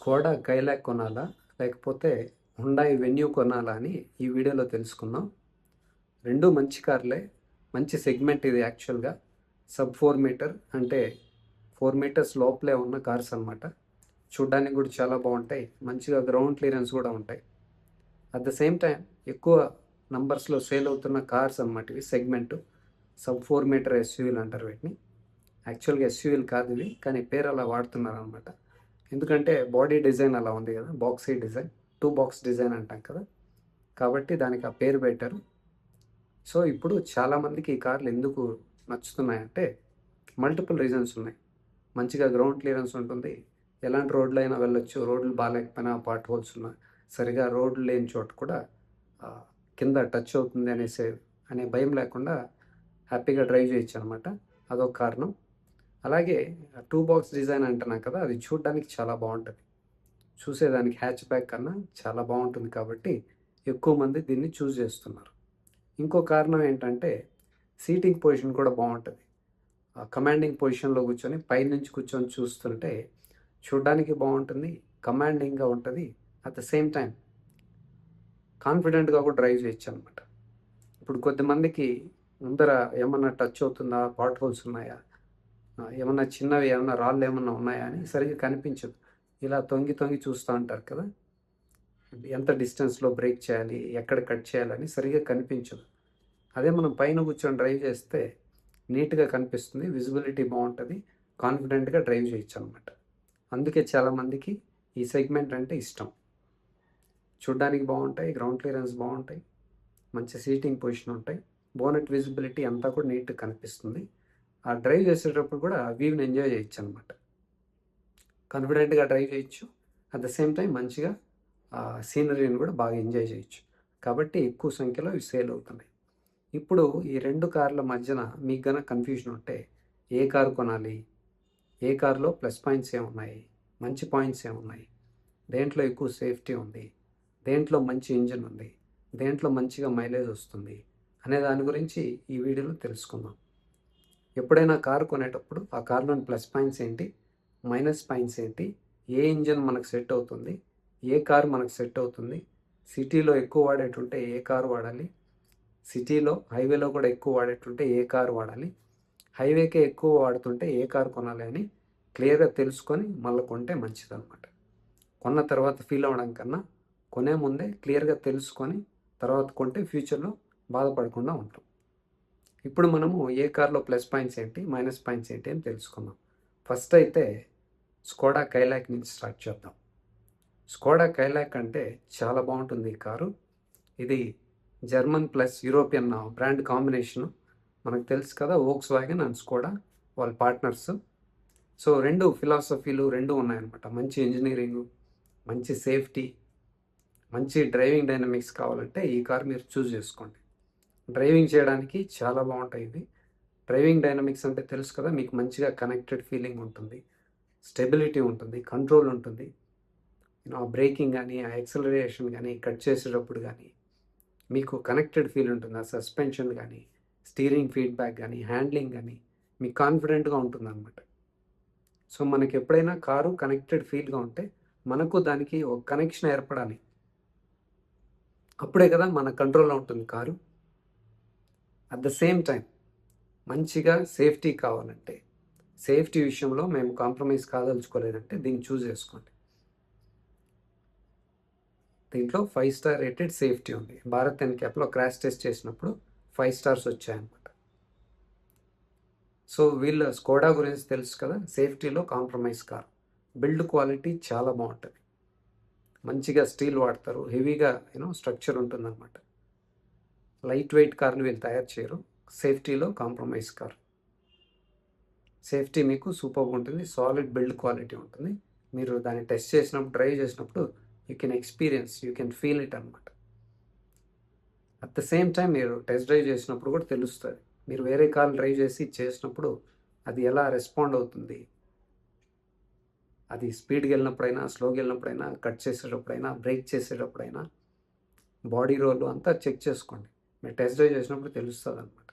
Skoda Kylaq కొనాలా? లేకపోతే Hyundai venue కొనాలా అని ఈ వీడియోలో తెలుసుకుందాం. రెండు మంచి కార్లే. మంచి సెగ్మెంట్ ఇది యాక్చువల్‌గా. సబ్ 4 మీటర్ అంటే 4 మీటర్స్ లోపలే ఉన్న కార్స్ అనమాట. చూడ్డానికి కూడా చాలా బాగుంటాయి. మంచిగా గ్రౌండ్ క్లియరెన్స్ కూడా ఉంటాయి. అట్ ద సేమ్ టైం ఎక్కువ నంబర్స్‌లో సేల్ అవుతున్న కార్స్ అనమాట ఇవి సెగ్మెంట్. సబ్ 4 మీటర్ ఎస్యూవీలు అంటారు వీటిని. యాక్చువల్‌గా ఎస్యూవీలు కాదు ఇవి, కానీ పేరు అలా వాడుతున్నారనమాట. ఎందుకంటే బాడీ డిజైన్ అలా ఉంది కదా, బాక్సీ డిజైన్, 2 బాక్స్ డిజైన్ అంటాం కదా, కాబట్టి దానికి ఆ పేరు పెట్టారు. సో ఇప్పుడు చాలామందికి ఈ కార్లు ఎందుకు నచ్చుతున్నాయంటే మల్టిపుల్ రీజన్స్ ఉన్నాయి. మంచిగా గ్రౌండ్ క్లియరెన్స్ ఉంటుంది, ఎలాంటి రోడ్లు అయినా వెళ్ళొచ్చు, రోడ్లు బాగాలేకపోయినా పార్ట్ హోల్స్ ఉన్నా సరిగా రోడ్లు లేని చోట కూడా కింద టచ్ అవుతుంది అనే భయం లేకుండా హ్యాపీగా డ్రైవ్ చేయొచ్చు అనమాట. అదొక కారణం. అలాగే 2 బాక్స్ డిజైన్ అంటున్నాం కదా, అది చూడడానికి చాలా బాగుంటుంది. చూసేదానికి హ్యాచ్ బ్యాక్ కన్నా చాలా బాగుంటుంది కాబట్టి ఎక్కువ మంది దీన్ని చూస్ చేస్తున్నారు. ఇంకో కారణం ఏంటంటే సీటింగ్ పొజిషన్ కూడా బాగుంటుంది. కమాండింగ్ పొజిషన్లో కూర్చొని పైనుంచి కూర్చొని చూస్తుంటే చూడడానికి బాగుంటుంది, కమాండింగ్గా ఉంటుంది. అట్ ద సేమ్ టైం కాన్ఫిడెంట్గా కూడా డ్రైవ్ చేయొచ్చు అనమాట. ఇప్పుడు కొద్దిమందికి ముందర ఏమన్నా టచ్ అవుతుందా, పాట్ హోల్స్ ఉన్నాయా, ఏమన్నా చిన్నవి ఏమన్నా రాళ్ళు ఏమన్నా ఉన్నాయా అని సరిగ్గా కనిపించదు. ఇలా తొంగి తొంగి చూస్తూ ఉంటారు కదా, ఎంత డిస్టెన్స్లో బ్రేక్ చేయాలి, ఎక్కడ కట్ చేయాలని సరిగ్గా కనిపించదు. అదే మనం పైన కూర్చొని డ్రైవ్ చేస్తే నీట్గా కనిపిస్తుంది, విజిబిలిటీ బాగుంటుంది, కాన్ఫిడెంట్గా డ్రైవ్ చేయొచ్చు అనమాట. అందుకే చాలామందికి ఈ సెగ్మెంట్ అంటే ఇష్టం. చూడ్డానికి బాగుంటాయి, గ్రౌండ్ క్లియరెన్స్ బాగుంటాయి, మంచి సీటింగ్ పొజిషన్ ఉంటాయి, బోనెట్ విజిబిలిటీ అంతా కూడా నీట్గా కనిపిస్తుంది. ఆ డ్రైవ్ చేసేటప్పుడు కూడా ఆ వ్యూని ఎంజాయ్ చేయొచ్చు అనమాట. కాన్ఫిడెంట్గా డ్రైవ్ చేయొచ్చు, అట్ ద సేమ్ టైం మంచిగా సీనరీని కూడా బాగా ఎంజాయ్ చేయొచ్చు. కాబట్టి ఎక్కువ సంఖ్యలో ఇవి సేల్ అవుతున్నాయి. ఇప్పుడు ఈ రెండు కార్ల మధ్యన మీకు కనుక కన్ఫ్యూజన్ ఉంటే ఏ కారు కొనాలి, ఏ కారులో ప్లస్ పాయింట్స్ ఏమున్నాయి, మంచి పాయింట్స్ ఏమున్నాయి, దేంట్లో ఎక్కువ సేఫ్టీ ఉంది, దేంట్లో మంచి ఇంజిన్ ఉంది, దేంట్లో మంచిగా మైలేజ్ వస్తుంది అనే దాని గురించి ఈ వీడియోలో తెలుసుకుందాం. ఎప్పుడైనా కారు కొనేటప్పుడు ఆ కార్లోని ప్లస్ పాయింట్స్ ఏంటి, మైనస్ పాయింట్స్ ఏంటి, ఏ ఇంజిన్ మనకు సెట్ అవుతుంది, ఏ కారు మనకు సెట్ అవుతుంది, సిటీలో ఎక్కువ వాడేటుంటే ఏ కారు వాడాలి, సిటీలో హైవేలో కూడా ఎక్కువ వాడేటుంటే ఏ కారు వాడాలి, హైవేకే ఎక్కువ వాడుతుంటే ఏ కారు కొనాలి అని క్లియర్గా తెలుసుకొని మళ్ళీ కొంటే మంచిదన్నమాట. కొన్న తర్వాత ఫీల్ అవ్వడం కన్నా కొనే ముందే క్లియర్గా తెలుసుకొని తర్వాత కొంటే ఫ్యూచర్లో బాధపడకుండా ఉంటాం. ఇప్పుడు మనము ఏ కార్లో ప్లస్ పాయింట్స్ ఏంటి, మైనస్ పాయింట్స్ ఏంటి అని తెలుసుకుందాం. ఫస్ట్ అయితే స్కోడా కైలాక్ నుంచి స్టార్ట్ చేద్దాం. స్కోడా కైలాక్ అంటే చాలా బాగుంటుంది ఈ కారు. ఇది German plus European brand combination. మనకు తెలుసు కదా, వోక్స్ వ్యాగన్ అండ్ స్కోడా వాళ్ళ పార్ట్నర్స్. సో రెండు ఫిలాసఫీలు రెండు ఉన్నాయన్నమాట. మంచి ఇంజనీరింగు, మంచి సేఫ్టీ, మంచి డ్రైవింగ్ డైనమిక్స్ కావాలంటే ఈ కార్ మీరు చూస్ చేసుకోండి. డ్రైవింగ్ చేయడానికి చాలా బాగుంటాయి ఇవి. డ్రైవింగ్ డైనమిక్స్ అంటే తెలుసు కదా, మీకు మంచిగా కనెక్టెడ్ ఫీలింగ్ ఉంటుంది, స్టెబిలిటీ ఉంటుంది, కంట్రోల్ ఉంటుంది. బ్రేకింగ్ కానీ, ఆ యాక్సలరేషన్ కానీ, కట్ చేసేటప్పుడు కానీ మీకు కనెక్టెడ్ ఫీల్ ఉంటుంది. ఆ సస్పెన్షన్ కానీ, స్టీరింగ్ ఫీడ్బ్యాక్ కానీ, హ్యాండ్లింగ్ కానీ మీకు కాన్ఫిడెంట్గా ఉంటుంది అనమాట. సో మనకి ఎప్పుడైనా కారు కనెక్టెడ్ ఫీల్గా ఉంటే మనకు దానికి ఒక కనెక్షన్ ఏర్పడాలి, అప్పుడే కదా మన కంట్రోల్లో ఉంటుంది car. At the same time మంచిగా సేఫ్టీ కావాలంటే, సేఫ్టీ విషయంలో మేము కాంప్రమైజ్ కాదలుచుకోలేదంటే దీన్ని చూస్ చేసుకోండి. దీంట్లో 5 స్టార్ రేటెడ్ సేఫ్టీ ఉంది. భారత్ ఎన్క్యాప్లో క్రాష్ టెస్ట్ చేసినప్పుడు 5 స్టార్స్ వచ్చాయన్నమాట. సో వీళ్ళ స్కోడా గురించి తెలుసు కదా, సేఫ్టీలో కాంప్రమైజ్ కారు. బిల్డ్ క్వాలిటీ చాలా బాగుంటుంది, మంచిగా స్టీల్ వాడతారు, హెవీగా స్ట్రక్చర్ ఉంటుందన్నమాట. లైట్ వెయిట్ కార్లు వీళ్ళు తయారు చేయరు. సేఫ్టీలో కాంప్రమైజ్ కారు. సేఫ్టీ మీకు సూపర్గా ఉంటుంది, సాలిడ్ బిల్డ్ క్వాలిటీ ఉంటుంది. మీరు దాన్ని టెస్ట్ చేసినప్పుడు, డ్రైవ్ చేసినప్పుడు you can experience, you can feel it అనమాట. అట్ ద సేమ్ టైం మీరు టెస్ట్ డ్రైవ్ చేసినప్పుడు కూడా తెలుస్తుంది. మీరు వేరే కార్లు డ్రైవ్ చేసినప్పుడు అది ఎలా రెస్పాండ్ అవుతుంది, అది స్పీడ్కి వెళ్ళినప్పుడైనా, స్లోకి వెళ్ళినప్పుడైనా, కట్ చేసేటప్పుడైనా, బ్రేక్ చేసేటప్పుడైనా, బాడీ రోల్ అంతా చెక్ చేసుకోండి. మీరు టెస్ట్ డ్రైవ్ చేసినప్పుడు తెలుస్తుంది అనమాట.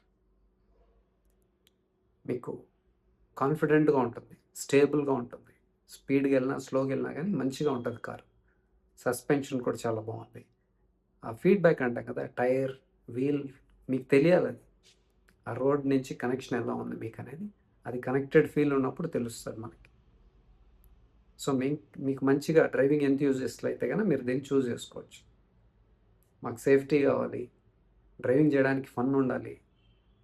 మీకు కాన్ఫిడెంట్గా ఉంటుంది, స్టేబుల్గా ఉంటుంది, స్పీడ్గా వెళ్ళినా స్లోగా వెళ్ళినా కానీ మంచిగా ఉంటుంది కారు. సస్పెన్షన్ కూడా చాలా బాగుంది. ఆ ఫీడ్బ్యాక్ అంటాం కదా, టైర్, వీల్, మీకు తెలియాలి అది. ఆ రోడ్ నుంచి కనెక్షన్ ఎలా ఉంది మీకు అనేది, అది కనెక్టెడ్ ఫీల్ ఉన్నప్పుడు తెలుస్తుంది మనకి. సో మీకు మంచిగా డ్రైవింగ్ ఎంథ్యూజిస్ట్లు అయితే కనుక మీరు దీన్ని చూస్ చేసుకోవచ్చు. మాకు సేఫ్టీ కావాలి, డ్రైవింగ్ చేయడానికి ఫన్ ఉండాలి,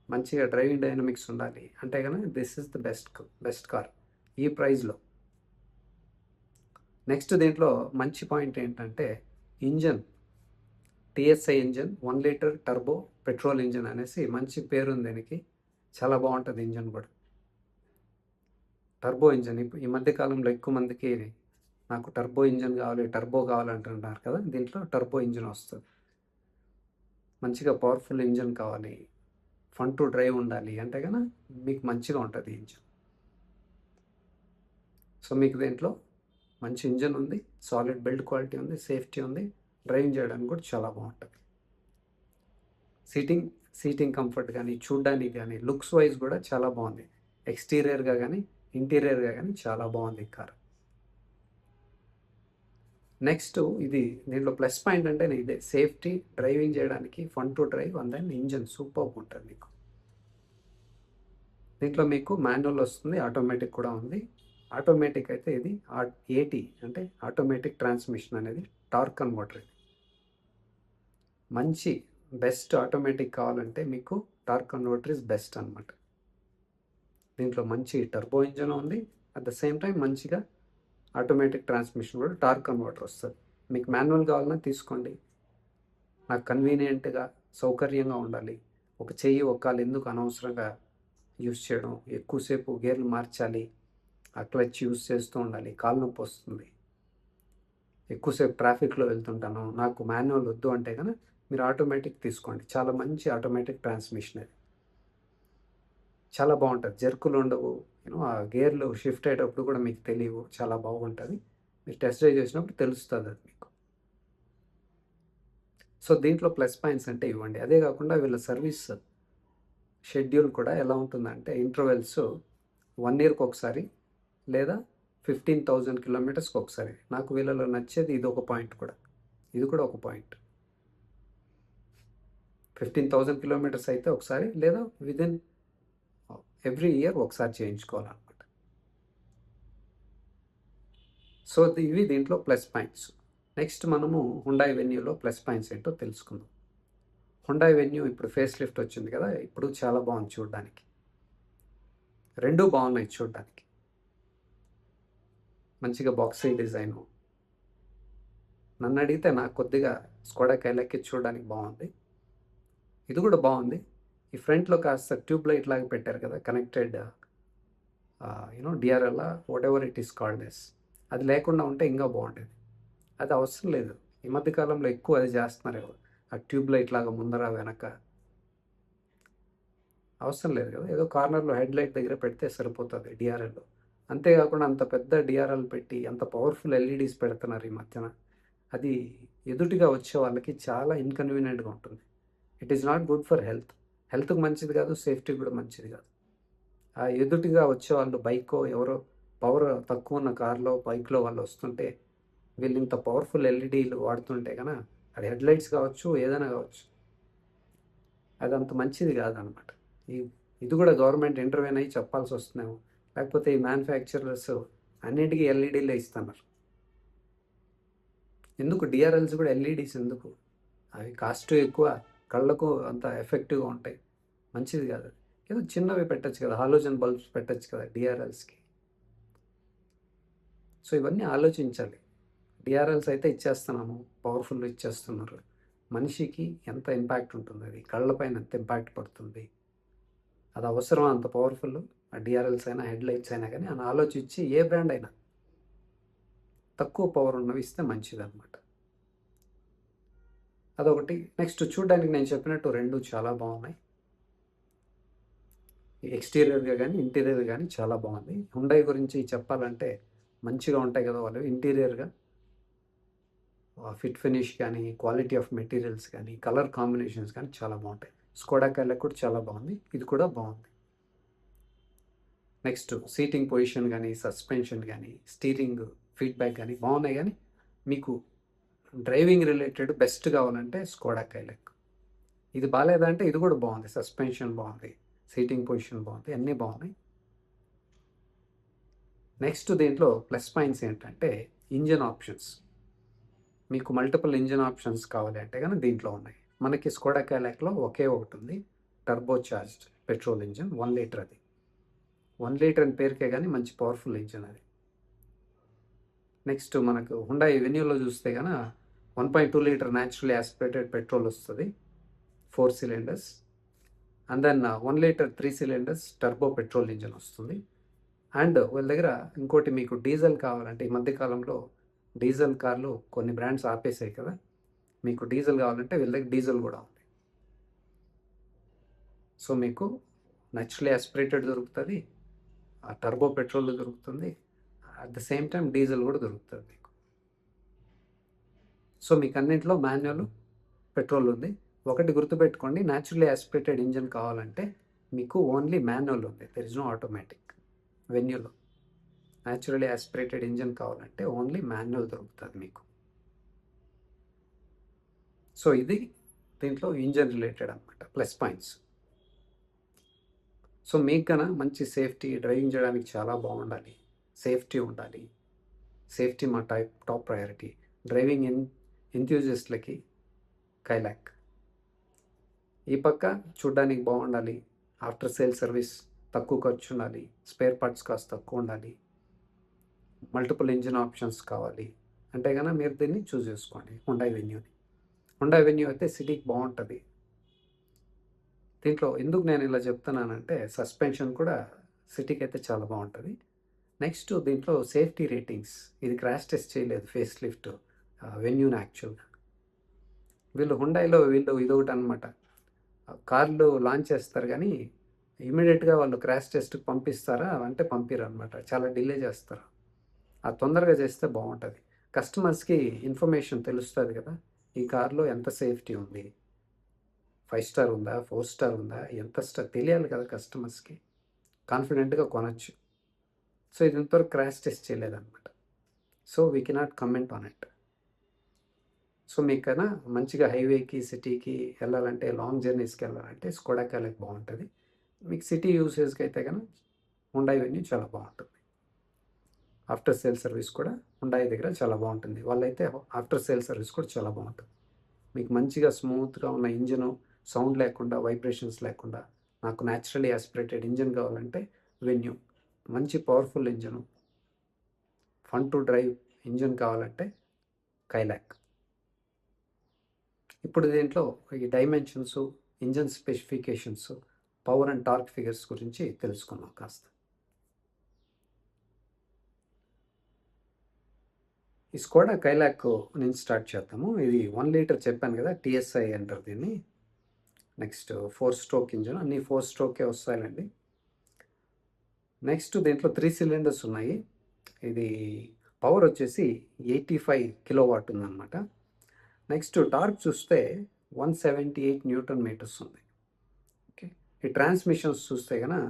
మంచిగా డ్రైవింగ్ డైనమిక్స్ ఉండాలి అంటే కనుక this is the best car ఈ ప్రైస్లో. నెక్స్ట్ దీంట్లో మంచి పాయింట్ ఏంటంటే engine. TSI engine, 1 litre turbo petrol engine అనేసి మంచి పేరు ఉంది దీనికి. చాలా బాగుంటుంది ఇంజన్ కూడా. టర్బో ఇంజన్ ఈ మధ్య కాలంలో ఎక్కువ మందికి నాకు టర్బో ఇంజన్ కావాలి, టర్బో కావాలంటున్నారు కదా, దీంట్లో టర్బో ఇంజన్ వస్తుంది. మంచిగా పవర్ఫుల్ ఇంజన్ కావాలి, ఫన్ టు డ్రైవ్ ఉండాలి అంటే కనుక మీకు మంచిగా ఉంటుంది ఇంజన్. సో మీకు దీంట్లో మంచి ఇంజన్ ఉంది, సాలిడ్ బిల్డ్ క్వాలిటీ ఉంది, సేఫ్టీ ఉంది, డ్రైవింగ్ చేయడానికి కూడా చాలా బాగుంటుంది. సీటింగ్ కంఫర్ట్ కానీ, చూడ్డానికి కానీ, లుక్స్ వైజ్ కూడా చాలా బాగుంది. ఎక్స్టీరియర్గా కానీ ఇంటీరియర్గా కానీ చాలా బాగుంది ఈ కార్. నెక్స్ట్ దీంట్లో ప్లస్ పాయింట్ అంటే ఇదే, సేఫ్టీ, డ్రైవింగ్ చేయడానికి fun to drive, and then engine super ఉంటుంది మీకు. దీంట్లో మీకు మాన్యువల్ వస్తుంది, ఆటోమేటిక్ కూడా ఉంది. ఆటోమేటిక్ అయితే ఇది ఏటీ అంటే ఆటోమేటిక్ ట్రాన్స్మిషన్ అనేది టార్క్ కన్వర్టర్. ఇది మంచి బెస్ట్ ఆటోమేటిక్ కావాలంటే మీకు టార్క్ కన్వర్టర్ ఇస్ బెస్ట్ అనమాట. దీంట్లో మంచి టర్బో ఇంజన్ ఉంది, అట్ ద సేమ్ టైం మంచిగా ఆటోమేటిక్ ట్రాన్స్మిషన్ కూడా టార్క్ కన్వర్టర్ వస్తుంది. మీకు మాన్యువల్ కావాలన్నా తీసుకోండి, నాకు కన్వీనియంట్గా సౌకర్యంగా ఉండాలి, ఒక చెయ్యి ఒక్కాలు ఎందుకు అనవసరంగా యూస్ చేయడం, ఎక్కువసేపు గేర్లు మార్చాలి, ఆ క్లచ్ యూస్ చేస్తూ ఉండాలి, కాలు నొప్పి వస్తుంది, ఎక్కువసేపు ట్రాఫిక్లో వెళ్తుంటాను, నాకు మాన్యువల్ వద్దు అంటే కనుక మీరు ఆటోమేటిక్ తీసుకోండి. చాలా మంచి ఆటోమేటిక్ ట్రాన్స్మిషన్ అది, చాలా బాగుంటుంది. జర్కులు ఉండవు, ఆ గేర్లు షిఫ్ట్ అయ్యేటప్పుడు కూడా మీకు తెలియవు, చాలా బాగుంటుంది. మీరు టెస్ట్ డ్రైవ్ చేసినప్పుడు తెలుస్తుంది అది మీకు. సో దీంట్లో ప్లస్ పాయింట్స్ అంటే ఇవ్వండి. అదే కాకుండా వీళ్ళ సర్వీస్ షెడ్యూల్ కూడా ఎలా ఉంటుందంటే ఇంటర్వెల్స్ 1 ఇయర్కి ఒకసారి లేదా 15,000 కిలోమీటర్స్కి ఒకసారి. నాకు వీళ్ళలో నచ్చేది ఇది ఒక పాయింట్ కూడా, ఇది కూడా ఒక పాయింట్. 15,000 కిలోమీటర్స్ అయితే ఒకసారి, లేదా విదిన్ ఎవ్రీ ఇయర్ ఒకసారి చేయించుకోవాలన్నమాట. సో ఇవి దీంట్లో ప్లస్ పాయింట్స్. నెక్స్ట్ మనము హుండాయ్ వెన్యూలో ప్లస్ పాయింట్స్ ఏంటో తెలుసుకుందాం. హుండాయ్ వెన్యూ ఇప్పుడు ఫేస్ లిఫ్ట్ వచ్చింది కదా, ఇప్పుడు చాలా బాగుంది చూడడానికి. రెండూ బాగున్నాయి చూడడానికి, మంచిగా బాక్సీ డిజైను. నన్ను అడిగితే నాకు కొద్దిగా స్కోడా కైలాక్కి చూడడానికి బాగుంది, ఇది కూడా బాగుంది. ఈ ఫ్రంట్లో కాస్త ట్యూబ్ లైట్ లాగా పెట్టారు కదా, connected DRL what ever it is called this, అది లేకుండా ఉంటే ఇంకా బాగుండేది. అది అవసరం లేదు, ఈ మధ్యకాలంలో ఎక్కువ అది చేస్తున్నారు ఎవరు, ఆ ట్యూబ్ లైట్ లాగా ముందర వెనక అవసరం లేదు కదా, ఏదో కార్నర్లో హెడ్ లైట్ దగ్గర పెడితే సరిపోతుంది డిఆర్ఎల్లో. అంతేకాకుండా అంత పెద్ద డిఆర్ఎల్ పెట్టి అంత పవర్ఫుల్ ఎల్ఈడీస్ పెడుతున్నారు ఈ మధ్యన, అది ఎదుటిగా వచ్చే వాళ్ళకి చాలా ఇన్కన్వీనియంట్గా ఉంటుంది. It is not good for హెల్త్కి మంచిది కాదు, సేఫ్టీ కూడా మంచిది కాదు. ఆ ఎదుటిగా వచ్చేవాళ్ళు బైకో ఎవరో పవర్ తక్కువ ఉన్న కార్లో బైక్లో వాళ్ళు వస్తుంటే, వీళ్ళు ఇంత పవర్ఫుల్ ఎల్ఈడీలు వాడుతుంటే కనుక, అది హెడ్లైట్స్ కావచ్చు ఏదైనా కావచ్చు, అది అంత మంచిది కాదనమాట. ఇది కూడా గవర్నమెంట్ ఇంటర్వ్యూన్ అయ్యి చెప్పాల్సి వస్తుందేమో, లేకపోతే ఈ మ్యానుఫ్యాక్చరర్స్ అన్నిటికీ ఎల్ఈడీలే ఇస్తున్నారు. ఎందుకు డిఆర్ఎల్స్ కూడా ఎల్ఈడీస్ ఎందుకు, అవి కాస్ట్ ఎక్కువ, కళ్ళకు అంత ఎఫెక్టివ్గా ఉంటాయి, మంచిది కాదు. ఏదో చిన్నవి పెట్టచ్చు కదా, హాలోజన్ బల్బ్స్ పెట్టచ్చు కదా డిఆర్ఎల్స్కి. సో ఇవన్నీ ఆలోచించాలి. డిఆర్ఎల్స్ అయితే ఇచ్చేస్తున్నాము, పవర్ఫుల్ ఇచ్చేస్తున్నారు, మనిషికి ఎంత ఇంపాక్ట్ ఉంటుంది, అది కళ్ళపైన ఎంత ఇంపాక్ట్ పడుతుంది, అది అవసరం అంత పవర్ఫుల్. ఆ డిఆర్ఎల్స్ అయినా హెడ్లైట్స్ అయినా కానీ అని ఆలోచించి ఏ బ్రాండ్ అయినా తక్కువ పవర్ ఉన్నవి ఇస్తే మంచిదన్నమాట. అదొకటి. నెక్స్ట్ చూడడానికి నేను చెప్పినట్టు రెండు చాలా బాగున్నాయి, ఎక్స్టీరియర్గా కానీ ఇంటీరియర్ కానీ చాలా బాగుంది. హుండై గురించి చెప్పాలంటే మంచిగా ఉంటాయి కదా వాళ్ళు, ఇంటీరియర్గా ఫిట్ ఫినిష్ కానీ, క్వాలిటీ ఆఫ్ మెటీరియల్స్ కానీ, కలర్ కాంబినేషన్స్ కానీ చాలా బాగుంటాయి. స్కోడా కైలాక్ కూడా చాలా బాగుంది, ఇది కూడా బాగుంది. నెక్స్ట్ సీటింగ్ పొజిషన్ కానీ, సస్పెన్షన్ కానీ, స్టీరింగ్ ఫీడ్బ్యాక్ కానీ బాగున్నాయి. కానీ మీకు డ్రైవింగ్ రిలేటెడ్ బెస్ట్ కావాలంటే స్కోడా కైలాక్. ఇది బాగాలేదంటే ఇది కూడా బాగుంది. సస్పెన్షన్ బాగుంది, సీటింగ్ పొజిషన్ బాగుంది, అన్నీ బాగున్నాయి. నెక్స్ట్ దీంట్లో ప్లస్ పాయింట్స్ ఏంటంటే ఇంజన్ ఆప్షన్స్. మీకు మల్టిపుల్ ఇంజన్ ఆప్షన్స్ కావాలి అంటే కానీ దీంట్లో ఉన్నాయి. మనకి స్కోడా కైలాక్లో ఒకే ఒకటి ఉంది, turbo charged petrol engine, 1 litre. అది 1 లీటర్ అని పేరుకే కానీ మంచి పవర్ఫుల్ ఇంజన్ అది. నెక్స్ట్ మనకు హుండాయ్ వెన్యూలో చూస్తే కనుక 1.2 లీటర్ న్యాచురల్లీ యాస్పిరేటెడ్ పెట్రోల్ వస్తుంది, 4 cylinders. And then 1 litre 3 cylinders turbo petrol engine వస్తుంది. అండ్ వీళ్ళ దగ్గర ఇంకోటి మీకు డీజిల్ కావాలంటే, ఈ మధ్యకాలంలో డీజిల్ కార్లు కొన్ని బ్రాండ్స్ ఆపేసాయి కదా, మీకు డీజిల్ కావాలంటే వీళ్ళ దగ్గర డీజిల్ కూడా ఉంది. సో మీకు న్యాచురల్లీ యాస్పిరేటెడ్ దొరుకుతుంది, టర్బో పెట్రోల్ దొరుకుతుంది, at the same time diesel కూడా దొరుకుతుంది మీకు. సో మీకు అన్నింటిలో మాన్యువల్, పెట్రోల్ ఉంది. ఒకటి గుర్తుపెట్టుకోండి, న్యాచురల్లీ యాస్పిరేటెడ్ ఇంజన్ కావాలంటే మీకు ఓన్లీ మాన్యువల్ ఉంది, దెర్ ఇస్ నో ఆటోమేటిక్. వెన్యూలో న్యాచురల్లీ యాస్పిరేటెడ్ ఇంజన్ కావాలంటే ఓన్లీ మాన్యువల్ దొరుకుతుంది మీకు. సో ఇది దీంట్లో ఇంజన్ రిలేటెడ్ అనమాట ప్లస్ పాయింట్స్. సో మీకు కన్నా మంచి సేఫ్టీ, డ్రైవింగ్ చేయడానికి చాలా బాగుండాలి, సేఫ్టీ ఉండాలి. సేఫ్టీ మా టాప్ ప్రయారిటీ. డ్రైవింగ్ ఎంథ్యూజిస్ట్లకి కైలాక్. ఈ పక్క చూడ్డానికి బాగుండాలి, ఆఫ్టర్ సేల్ సర్వీస్ తక్కువ ఖర్చు ఉండాలి, స్పేర్ పార్ట్స్ కాస్ట్ తక్కువ ఉండాలి, మల్టిపుల్ ఇంజిన్ ఆప్షన్స్ కావాలి అంటే కనుక మీరు దీన్ని చూస్ చేసుకోండి, హుండాయ్ వెన్యూని. హుండాయ్ వెన్యూ అయితే సిటీకి బాగుంటుంది. దీంట్లో ఎందుకు నేను ఇలా చెప్తున్నానంటే సస్పెన్షన్ కూడా సిటీకి అయితే చాలా బాగుంటుంది. నెక్స్ట్ దీంట్లో సేఫ్టీ రేటింగ్స్, ఇది క్రాష్ టెస్ట్ చేయలేదు ఫేస్ లిఫ్ట్ వెన్యూని. యాక్చువల్గా హుండాయ్లో ఇదొకటి అనమాట, కార్లు లాంచ్ చేస్తారు కానీ ఇమీడియట్గా వాళ్ళు క్రాష్ టెస్ట్కి పంపిస్తారా అంటే పంపిరు అనమాట, చాలా డిలే చేస్తారు. ఆ తొందరగా చేస్తే బాగుంటుంది, కస్టమర్స్కి ఇన్ఫర్మేషన్ తెలుస్తుంది కదా, ఈ కార్లో ఎంత సేఫ్టీ ఉంది, 5 స్టార్ ఉందా, 4 స్టార్ ఉందా, ఎంత స్టార్ తెలియాలి కదా కస్టమర్స్కి, కాన్ఫిడెంట్గా కొనచ్చు. సో ఇది ఇంతవరకు క్రాష్ టెస్ట్ చేయలేదన్నమాట, so we cannot comment on it. So మీకైనా మంచిగా హైవేకి, సిటీకి వెళ్ళాలంటే, లాంగ్ జర్నీస్కి వెళ్ళాలంటే స్కోడా కైలాక్ బాగుంటుంది. మీకు సిటీ యూసేజ్కి అయితే కనుక హుండాయ్ వెన్యూ చాలా బాగుంటుంది. ఆఫ్టర్ సేల్ సర్వీస్ కూడా హుండాయ్ దగ్గర చాలా బాగుంటుంది. వాళ్ళైతే ఆఫ్టర్ సేల్ సర్వీస్ కూడా చాలా బాగుంటుంది. మీకు మంచిగా స్మూత్గా ఉన్న ఇంజను, సౌండ్ లేకుండా, వైబ్రేషన్స్ లేకుండా, నాకు న్యాచురల్లీ యాస్పిరేటెడ్ ఇంజన్ కావాలంటే వెన్యూ, మంచి powerful engine, fun to drive engine కావాలంటే కైలాక్. ఇప్పుడు దీంట్లో ఈ dimensions, engine specifications, power and torque figures గురించి తెలుసుకున్నాం కాస్త. ఈ స్కోడా కైలాక్ నుంచి స్టార్ట్ చేద్దాము. ఇది 1 లీటర్ చెప్పాను కదా, టీఎస్ఐ అంటారు దీన్ని. నెక్స్ట్ 4 స్ట్రోక్ ఇంజన్, అన్నీ 4 స్ట్రోకే వస్తాయండి. నెక్స్ట్ దీంట్లో 3 cylinders ఉన్నాయి. ఇది పవర్ వచ్చేసి 85 కిలోవాట్ ఉందన్నమాట. నెక్స్ట్ టార్క్ చూస్తే 178 న్యూటన్ మీటర్స్ ఉంది. ఓకే, ఈ ట్రాన్స్మిషన్స్ చూస్తే కనుక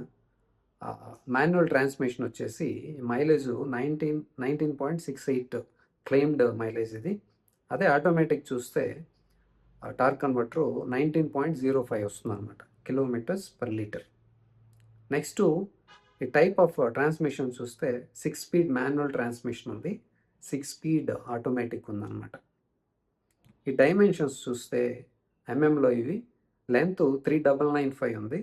మాన్యువల్ ట్రాన్స్మిషన్ వచ్చేసి మైలేజ్ 19.68 క్లెయిమ్డ్ మైలేజ్ ఇది. అదే ఆటోమేటిక్ చూస్తే టార్క్ కన్వర్టర్ 19.05 వస్తుంది అనమాట, కిలోమీటర్స్ పర్ లీటర్. నెక్స్ట్ ఈ టైప్ ఆఫ్ ట్రాన్స్మిషన్ చూస్తే 6 స్పీడ్ మాన్యువల్ ట్రాన్స్మిషన్ ఉంది, 6 స్పీడ్ ఆటోమేటిక్ ఉందన్నమాట. ఈ డైమెన్షన్స్ చూస్తే ఎంఎంలో ఇవి, లెంత్ 3995 ఉంది,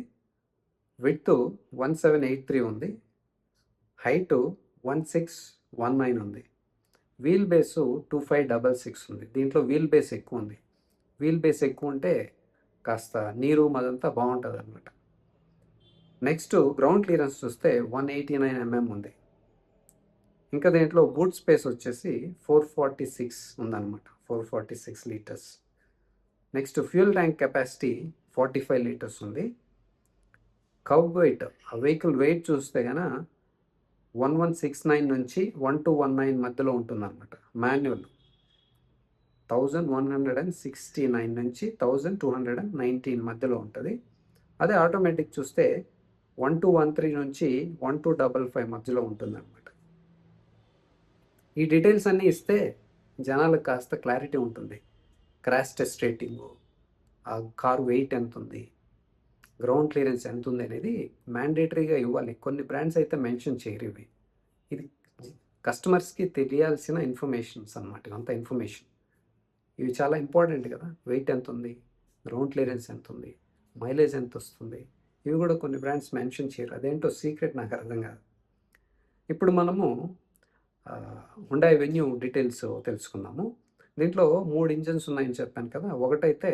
విడ్త్ 1783 ఉంది, హైట్ 1619 ఉంది, వీల్ బేసు 2566 ఉంది. దీంట్లో వీల్ బేస్ ఎక్కువ ఉంది. వీల్ బేస్ ఎక్కువ ఉంటే కాస్త నీరు అదంతా బాగుంటుంది అనమాట. నెక్స్ట్ గ్రౌండ్ క్లియరెన్స్ చూస్తే 189 mm ఉంది. ఇంకా దీంట్లో బూట్ స్పేస్ వచ్చేసి 446 ఉందన్నమాట, 446 litres. Next fuel tank capacity 45 litres ఉంది. కర్వ్ వెయిట్, ఆ వెహికల్ వెయిట్ చూస్తే కనుక 1169 నుంచి 1219 మధ్యలో ఉంటుందన్నమాట. మాన్యువల్ 1169 నుంచి 1219 మధ్యలో ఉంటుంది. అదే ఆటోమేటిక్ చూస్తే 1213 నుంచి 1255 మధ్యలో ఉంటుందన్నమాట. ఈ డీటెయిల్స్ అన్నీ ఇస్తే జనాలకు కాస్త క్లారిటీ ఉంటుంది. క్రాష్ టెస్ట్ రేటింగు, ఆ కారు వెయిట్ ఎంత ఉంది, గ్రౌండ్ క్లియరెన్స్ ఎంత ఉంది అనేది మ్యాండేటరీగా ఇవ్వాలి. కొన్ని బ్రాండ్స్ అయితే మెన్షన్ చేయరు ఇవి. ఇది కస్టమర్స్కి తెలియాల్సిన ఇన్ఫర్మేషన్స్ అన్నమాట. ఇదంతా ఇన్ఫర్మేషన్. ఇవి చాలా ఇంపార్టెంట్ కదా. వెయిట్ ఎంత ఉంది, గ్రౌండ్ క్లియరెన్స్ ఎంత ఉంది, మైలేజ్ ఎంత వస్తుంది, ఇవి కూడా కొన్ని బ్రాండ్స్ మెన్షన్ చేయరు. అదేంటో సీక్రెట్ నాకు అర్థం కాదు. ఇప్పుడు మనము హుండాయ్ వెన్యూ డీటెయిల్స్ తెలుసుకుందాము. దీంట్లో 3 ఇంజన్స్ ఉన్నాయని చెప్పాను కదా. ఒకటైతే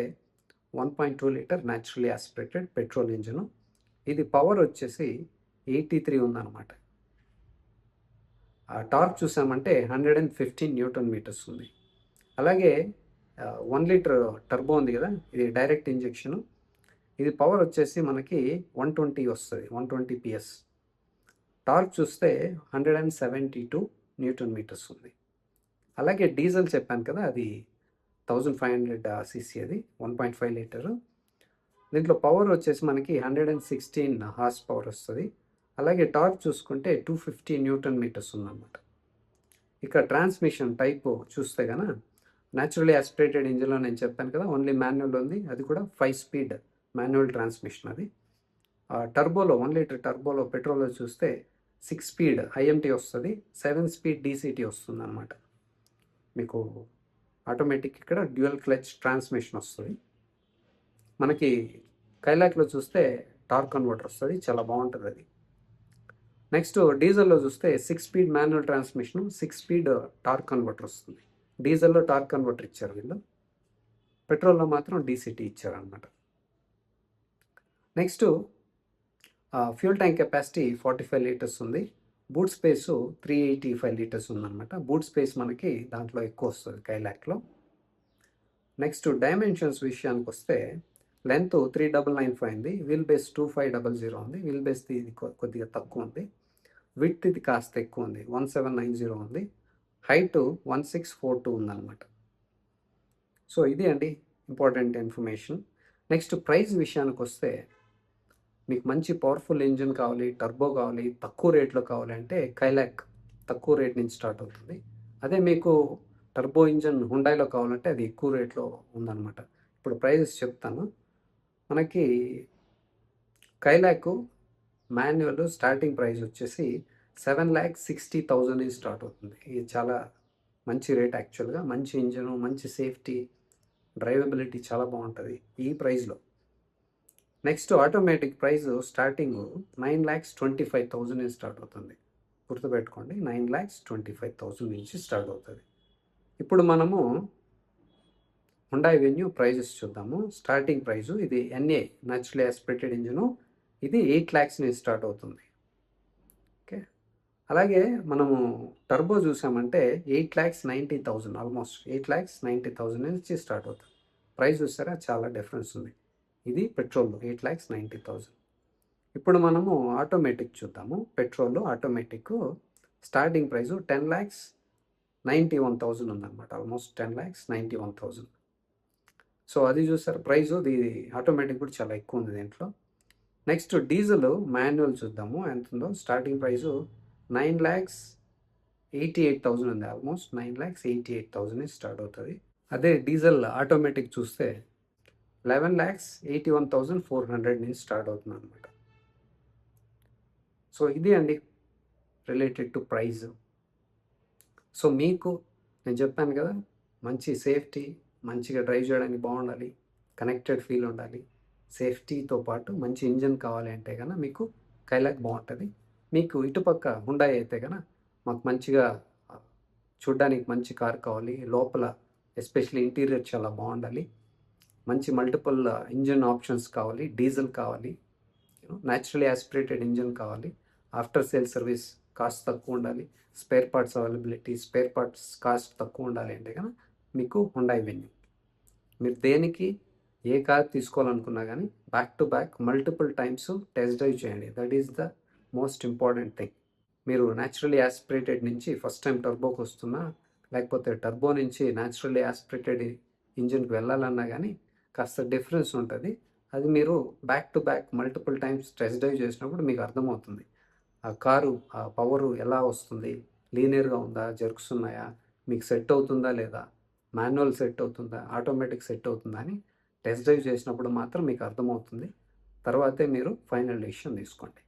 1.2 litre naturally aspirated petrol engine. ఇది పవర్ వచ్చేసి 83 ఉందన్నమాట. ఆ టార్క్ చూసామంటే 115 న్యూటన్ మీటర్స్ ఉంది. అలాగే 1 లీటర్ టర్బో ఉంది కదా, ఇది డైరెక్ట్ ఇంజెక్షను. ఇది పవర్ వచ్చేసి మనకి 120 వస్తుంది, 120 PS. టార్క్ చూస్తే 172 న్యూటన్ మీటర్స్ ఉంది. అలాగే డీజిల్ చెప్పాను కదా, అది 1500 cc, అది 1.5 లీటరు. దీంట్లో పవర్ వచ్చేసి మనకి 116 హార్స్ పవర్ వస్తుంది. అలాగే టార్క్ చూసుకుంటే 250 న్యూటన్ మీటర్స్ ఉందన్నమాట. ఇక్కడ ట్రాన్స్మిషన్ టైప్ చూస్తే కనుక న్యాచురలీ ఆస్పిరేటెడ్ ఇంజిన్లో నేను చెప్పాను కదా, ఓన్లీ మాన్యువల్ ఉంది. అది కూడా 5 స్పీడ్ మాన్యువల్ ట్రాన్స్మిషన్. అది టర్బోలో 1 లీటర్ టర్బోలో పెట్రోల్లో చూస్తే 6 స్పీడ్ IMT వస్తుంది, 7 స్పీడ్ DCT వస్తుంది అనమాట. మీకు ఆటోమేటిక్ ఇక్కడ డ్యూయల్ క్లచ్ ట్రాన్స్మిషన్ వస్తుంది. మనకి కైలాక్లో చూస్తే టార్క్ కన్వర్టర్ వస్తుంది, చాలా బాగుంటుంది అది. నెక్స్ట్ డీజిల్లో చూస్తే 6 speed manual transmission, 6 speed torque converter వస్తుంది. డీజిల్లో టార్క్ కన్వర్టర్ ఇచ్చారు వీళ్ళు, పెట్రోల్లో మాత్రం DCT ఇచ్చారు అనమాట. Next fuel tank capacity 45 litres ఉంది. బూట్ స్పేసు 385 లీటర్స్ ఉందన్నమాట. బూట్ స్పేస్ మనకి దాంట్లో ఎక్కువ వస్తుంది కైలాక్లో. నెక్స్ట్ డైమెన్షన్స్ విషయానికి వస్తే లెంత్ 3995 ఉంది, వీల్ బేస్ 2500 ఉంది. వీల్ బేస్ ఇది కొద్దిగా తక్కువ ఉంది. విడ్త్ ఇది కాస్త ఎక్కువ ఉంది, 1790 ఉంది. హైట్ 1642 ఉందన్నమాట. సో ఇది అండి ఇంపార్టెంట్ ఇన్ఫర్మేషన్. నెక్స్ట్ ప్రైస్ విషయానికి వస్తే మీకు మంచి పవర్ఫుల్ ఇంజిన్ కావాలి, టర్బో కావాలి, తక్కువ రేట్లో కావాలి అంటే కైలాక్ తక్కువ రేట్ నుంచి స్టార్ట్ అవుతుంది. అదే మీకు టర్బో ఇంజిన్ హుండాయ్లో కావాలంటే అది ఎక్కువ రేట్లో ఉందన్నమాట. ఇప్పుడు ప్రైజెస్ చెప్తాను. మనకి కైలాక్ మాన్యువల్ స్టార్టింగ్ ప్రైస్ వచ్చేసి 7,60,000 నుంచి స్టార్ట్ అవుతుంది. ఇది చాలా మంచి రేట్ యాక్చువల్గా. మంచి ఇంజను, మంచి సేఫ్టీ, డ్రైవబిలిటీ చాలా బాగుంటుంది ఈ ప్రైస్లో. నెక్స్ట్ ఆటోమేటిక్ ప్రైస్ స్టార్టింగ్ 9,25,000 నుంచి స్టార్ట్ అవుతుంది. గుర్తుపెట్టుకోండి, 9,25,000 నుంచి స్టార్ట్ అవుతుంది. ఇప్పుడు మనము హుండాయ్ వెన్యూ ప్రైజెస్ చూద్దాము. స్టార్టింగ్ ప్రైజు ఇది NA న్యాచురలీ ఆస్పిరేటెడ్ ఇంజిను, ఇది 8 lakhs నుంచి స్టార్ట్ అవుతుంది. ఓకే, అలాగే మనము టర్బో చూసామంటే 8,90,000, ఆల్మోస్ట్ 8,90,000 నుంచి స్టార్ట్ అవుతుంది. ప్రైస్ చూసారా, చాలా డిఫరెన్స్ ఉంది. ఇది పెట్రోల్ 8,90,000. ఇప్పుడు మనము ఆటోమేటిక్ చూద్దాము. పెట్రోల్ ఆటోమేటిక్ స్టార్టింగ్ ప్రైస్ 10,91,000 ఉందన్నమాట, ఆల్మోస్ట్ 10,91,000. సో అది చూసారు ప్రైస్. ఇది ఆటోమేటిక్ కూడా చాలా ఎక్కువ ఉంది దీంట్లో. నెక్స్ట్ డీజిల్ మాన్యువల్ చూద్దాము ఎంత ఉందో. స్టార్టింగ్ ప్రైస్ 9,88,000 ఉంది, ఆల్మోస్ట్ 9,88,000 స్టార్ట్ అవుతుంది. అదే డీజిల్ ఆటోమేటిక్ చూస్తే 11,81,400 నుంచి స్టార్ట్ అవుతుంది అనమాట. సో ఇది అండి రిలేటెడ్ టు ప్రైజ్. సో మీకు నేను చెప్పాను కదా, మంచి సేఫ్టీ, మంచిగా డ్రైవ్ చేయడానికి బాగుండాలి, కనెక్టెడ్ ఫీల్ ఉండాలి, సేఫ్టీతో పాటు మంచి ఇంజన్ కావాలి అంటే కనుక మీకు కైలాక్ బాగుంటుంది. మీకు ఇటుపక్క హుండాయ్ అయితే కనుక మాకు మంచిగా చూడ్డానికి మంచి కార్ కావాలి, లోపల ఎస్పెషల్లీ ఇంటీరియర్ చాలా బాగుండాలి, మంచి మల్టిపుల్ ఇంజిన్ ఆప్షన్స్ కావాలి, డీజిల్ కావాలి, న్యాచురలీ ఆస్పిరేటెడ్ ఇంజిన్ కావాలి, ఆఫ్టర్ సేల్ సర్వీస్ కాస్ట్ తక్కువ ఉండాలి, spare parts availability, spare parts cost తక్కువ ఉండాలి అంటే కనుక మీకు హుండాయ్ వెన్యూ. మీరు దేనికి ఏ కార్ తీసుకోవాలనుకున్నా కానీ back to back multiple times test drive చేయండి. That is the most important thing. మీరు న్యాచురలీ ఆస్పిరేటెడ్ నుంచి ఫస్ట్ టైం టర్బోకి వస్తున్నా, లేకపోతే టర్బో నుంచి న్యాచురలీ ఆస్పిరేటెడ్ ఇంజిన్కి వెళ్ళాలన్నా కానీ కాస్త డిఫరెన్స్ ఉంటుంది. అది మీరు back to back multiple times test drive చేసినప్పుడు మీకు అర్థమవుతుంది. ఆ కారు ఆ పవరు ఎలా వస్తుంది? లీనియర్‌గా ఉందా? జెర్క్స్ ఉన్నాయా? మీకు సెట్ అవుతుందా లేదా? మాన్యువల్ సెట్ అవుతుందా? ఆటోమేటిక్ సెట్ అవుతుందా? అని టెస్ట్ డ్రైవ్ చేసినప్పుడు మాత్రం మీకు అర్థమవుతుంది. తర్వాతే మీరు ఫైనల్ డెసిషన్ తీసుకోండి.